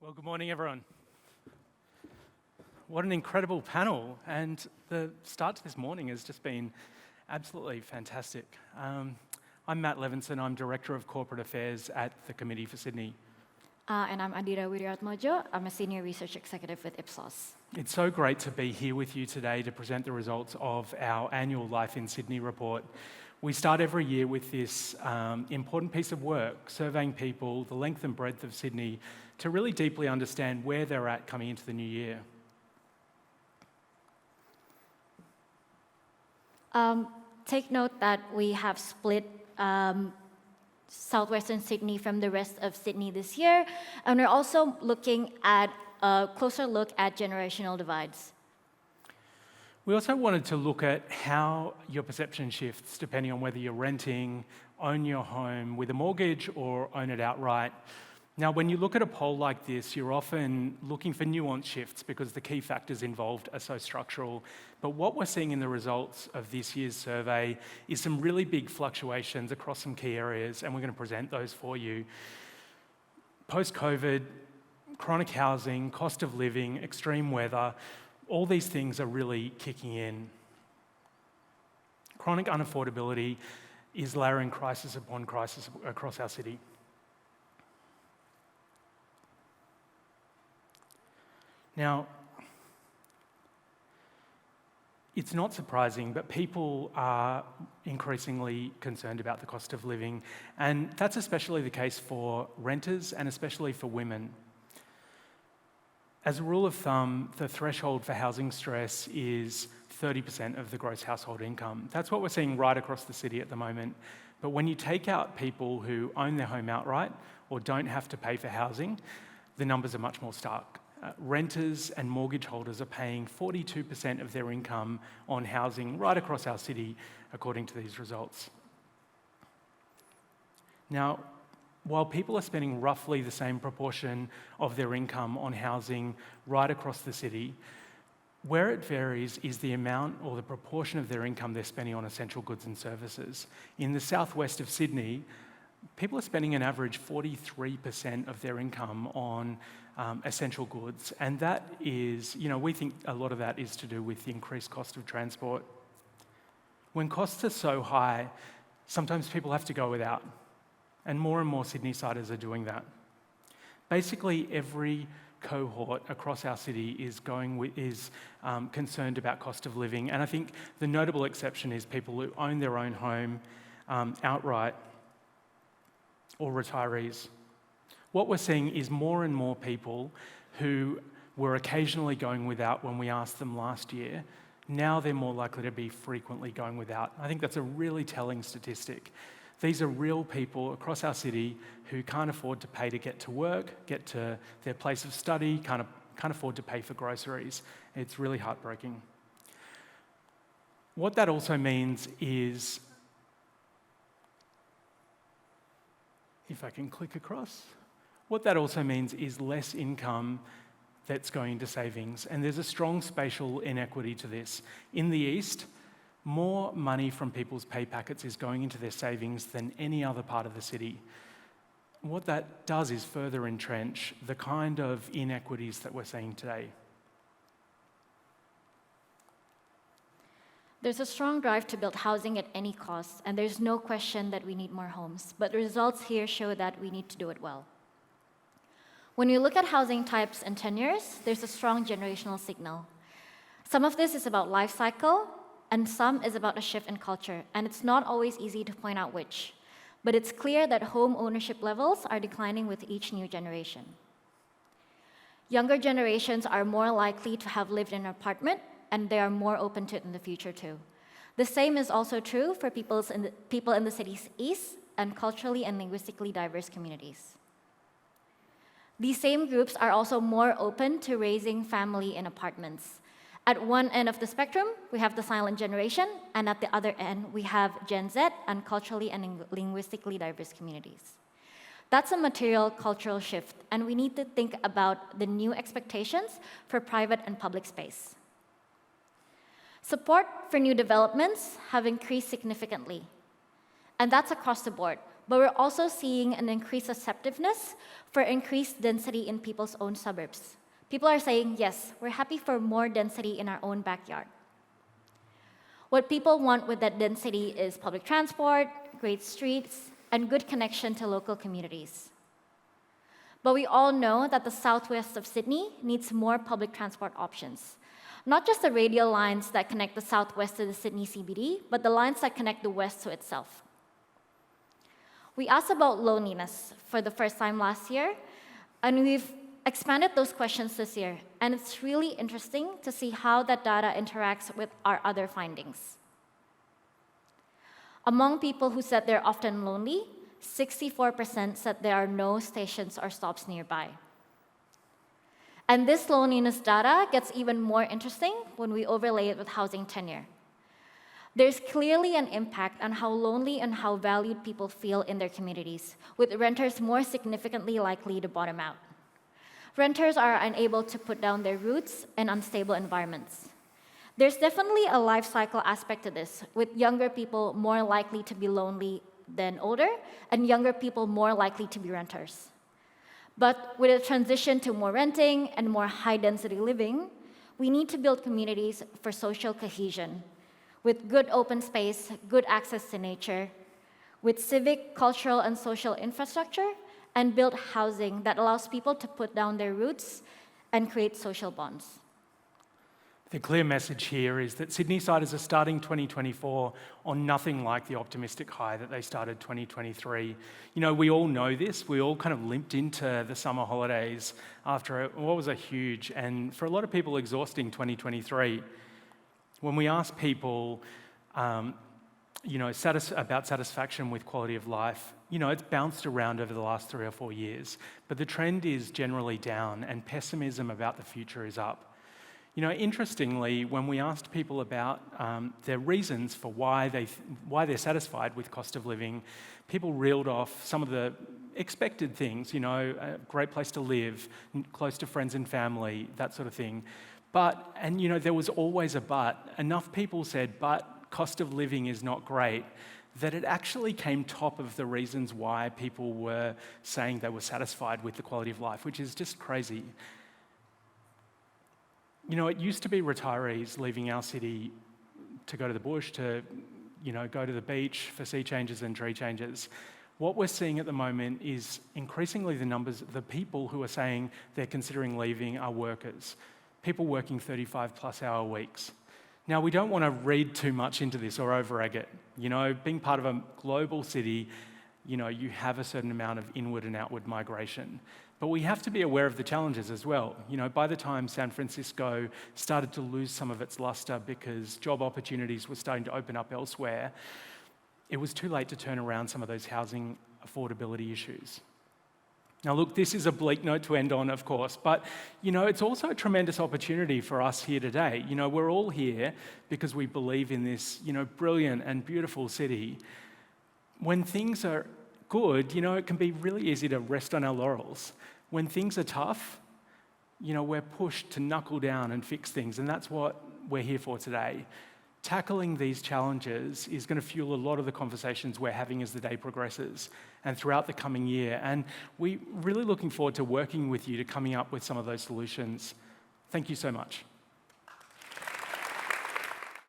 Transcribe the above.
Well, good morning, everyone. What an incredible panel, and the start to this morning has just been absolutely fantastic. I'm Matt Levinson, I'm Director of Corporate Affairs at the Committee for Sydney. And I'm Adira Wiryoatmojo. I'm a Senior Research Executive with Ipsos. It's so great to be here with you today to present the results of our annual Life in Sydney report. We start every year with this important piece of work, surveying people the length and breadth of Sydney to really deeply understand where they're at coming into the new year. Take note that we have split southwestern Sydney from the rest of Sydney this year, and we're also looking at a closer look at generational divides. We also wanted to look at how your perception shifts depending on whether you're renting, own your home with a mortgage, or own it outright. Now, when you look at a poll like this, you're often looking for nuance shifts because the key factors involved are so structural. But what we're seeing in the results of this year's survey is some really big fluctuations across some key areas, and we're going to present those for you. Post-COVID, chronic housing, cost of living, extreme weather, all these things are really kicking in. Chronic unaffordability is layering crisis upon crisis across our city. Now, it's not surprising, but people are increasingly concerned about the cost of living, and that's especially the case for renters and especially for women. As a rule of thumb, the threshold for housing stress is 30% of the gross household income. That's what we're seeing right across the city at the moment. But when you take out people who own their home outright or don't have to pay for housing, the numbers are much more stark. Renters and mortgage holders are paying 42% of their income on housing right across our city, according to these results. Now, while people are spending roughly the same proportion of their income on housing right across the city, where it varies is the amount or the proportion of their income they're spending on essential goods and services. In the southwest of Sydney, people are spending an average 43% of their income on essential goods, and that is, we think a lot of that is to do with the increased cost of transport. When costs are so high, sometimes people have to go without, and more Sydneysiders are doing that. Basically, every cohort across our city is concerned about cost of living, and I think the notable exception is people who own their own home outright or retirees. What we're seeing is more and more people who were occasionally going without when we asked them last year, now they're more likely to be frequently going without. I think that's a really telling statistic. These are real people across our city who can't afford to pay to get to work, get to their place of study, can't afford to pay for groceries. It's really heartbreaking. What that also means is, if I can click across, what that also means is less income that's going to savings, and there's a strong spatial inequity to this. In the east, more money from people's pay packets is going into their savings than any other part of the city. What that does is further entrench the kind of inequities that we're seeing today. There's a strong drive to build housing at any cost, and there's no question that we need more homes, but the results here show that we need to do it well. When you look at housing types and tenures, there's a strong generational signal. Some of this is about life cycle, and some is about a shift in culture, and it's not always easy to point out which. But it's clear that home ownership levels are declining with each new generation. Younger generations are more likely to have lived in an apartment, and they are more open to it in the future too. The same is also true for people in the city's east and culturally and linguistically diverse communities. These same groups are also more open to raising family in apartments. At one end of the spectrum, we have the silent generation, and at the other end, we have Gen Z and culturally and linguistically diverse communities. That's a material cultural shift, and we need to think about the new expectations for private and public space. Support for new developments have increased significantly, and that's across the board, but we're also seeing an increased receptiveness for increased density in people's own suburbs. People are saying, yes, we're happy for more density in our own backyard. What people want with that density is public transport, great streets, and good connection to local communities. But we all know that the southwest of Sydney needs more public transport options. Not just the radial lines that connect the southwest to the Sydney CBD, but the lines that connect the west to itself. We asked about loneliness for the first time last year, and we've expanded those questions this year. And it's really interesting to see how that data interacts with our other findings. Among people who said they're often lonely, 64% said there are no stations or stops nearby. And this loneliness data gets even more interesting when we overlay it with housing tenure. There's clearly an impact on how lonely and how valued people feel in their communities, with renters more significantly likely to bottom out. Renters are unable to put down their roots in unstable environments. There's definitely a life cycle aspect to this, with younger people more likely to be lonely than older, and younger people more likely to be renters. But with a transition to more renting and more high-density living, we need to build communities for social cohesion, with good open space, good access to nature, with civic, cultural, and social infrastructure, and build housing that allows people to put down their roots and create social bonds. The clear message here is that Sydneysiders are starting 2024 on nothing like the optimistic high that they started 2023. You know, we all know this. We all kind of limped into the summer holidays after what was a huge and, for a lot of people, exhausting 2023. When we ask people, about satisfaction with quality of life, it's bounced around over the last 3 or 4 years, but the trend is generally down and pessimism about the future is up. Interestingly, when we asked people about their reasons for why they're satisfied with cost of living, people reeled off some of the expected things, a great place to live, close to friends and family, that sort of thing. But, there was always a but. Enough people said, but cost of living is not great, that it actually came top of the reasons why people were saying they were satisfied with the quality of life, which is just crazy. It used to be retirees leaving our city to go to the bush, to, go to the beach for sea changes and tree changes. What we're seeing at the moment is increasingly the people who are saying they're considering leaving are workers, people working 35+ hour weeks. Now, we don't want to read too much into this or over-egg it. Being part of a global city, you have a certain amount of inward and outward migration. But we have to be aware of the challenges as well. By the time San Francisco started to lose some of its luster because job opportunities were starting to open up elsewhere, it was too late to turn around some of those housing affordability issues. Now, look, this is a bleak note to end on, of course, but, it's also a tremendous opportunity for us here today. We're all here because we believe in this, brilliant and beautiful city. When things are good, it can be really easy to rest on our laurels. When things are tough, we're pushed to knuckle down and fix things, and that's what we're here for today. Tackling these challenges is going to fuel a lot of the conversations we're having as the day progresses and throughout the coming year, and we're really looking forward to working with you to coming up with some of those solutions. Thank you so much.